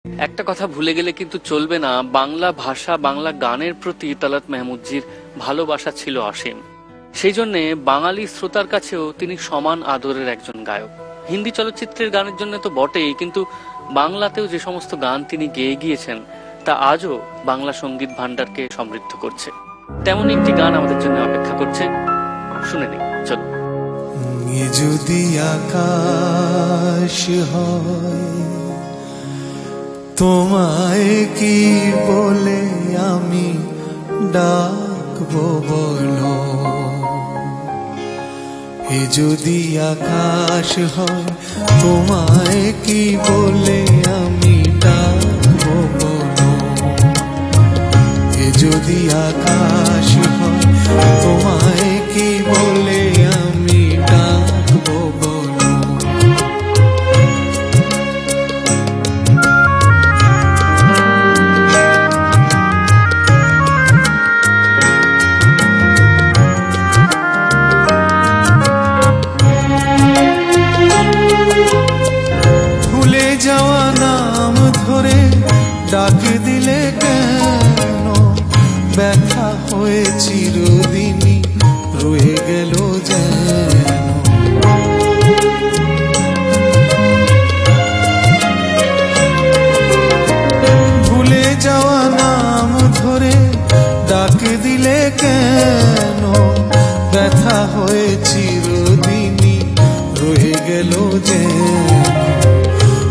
একটা কথা ভুলে গেলে কিন্তু চলবে না, বাংলা ভাষা বাংলা গানের প্রতি তালাত মেহমুদজির ভালোবাসা ছিল অসীম। সেই জন্যে বাঙালি শ্রোতার কাছেও তিনি সমান আদরের একজন গায়ক। হিন্দি চলচ্চিত্রের গানের জন্য তো বটেই, কিন্তু বাংলাতেও যে সমস্ত গান তিনি গেয়ে গিয়েছেন তা আজও বাংলা সঙ্গীত ভান্ডারকে সমৃদ্ধ করছে। তেমন একটি গান আমাদের জন্য অপেক্ষা করছে, শুনে নিই চল। যদি আকাশ হয় তোমায় কি বলে আমি ডাকবো বলো, এ যদি আকাশ হয় তোমায় কি বলে আমি ডাকবো বলো, এ যদি আকাশ হয় তোমায় কি বলে আমি ডাকবো বলো। ভুলে যাওয়া নাম ধরে ডাক দিলে কেন, ব্যথা হয়ে চিরদিনই রয়ে গেল যেন। ভুলে যাওয়া নাম ধরে ডাক দিলে কেন, ব্যথা হয়ে চিরদিনই রয়ে গেল যেন।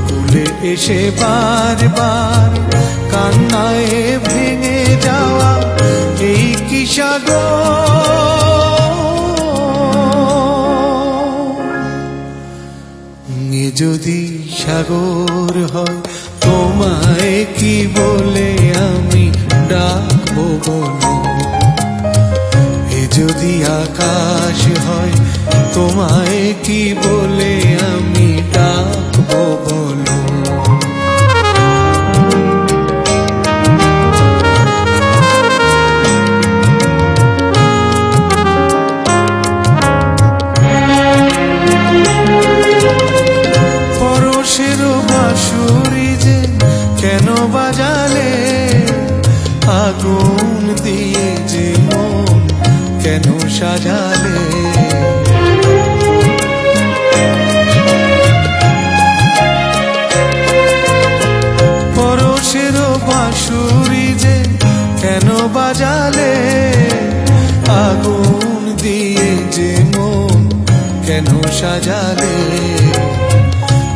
কুলে এসে বারবার কান্নায় ভেঙে যাওয়া এই কি সাগর, যদি সাগর হয় তোমায় কি বলে আমি ডাকবো বলো, এ যদি আকাশ হয় তোমায় কি বলে আমি ডাকবো বলো। পরশের বাঁশুরি যে কেন বাজালে, আগুন দিয়ে যে মন কেন সাজালে। পরশের বাঁশুরি যে কেন বাজালে, আগুন দিয়ে যে মন কেন সাজালে।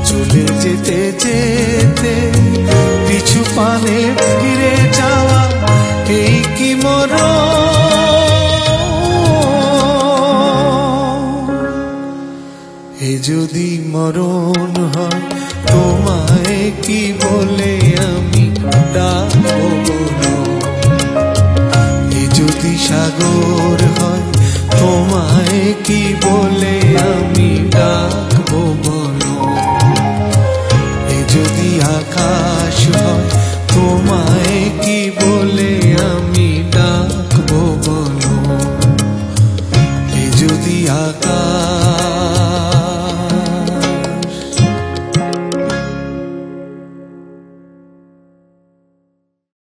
চলে যেতে যেতে পিছু পানে ফিরে যাওয়া এই কি মরণ, এ যদি মরণ হয় তোমায় কি বলে আমি ডাকবো বলো, এ যদি সাগর হয় তোমায় কি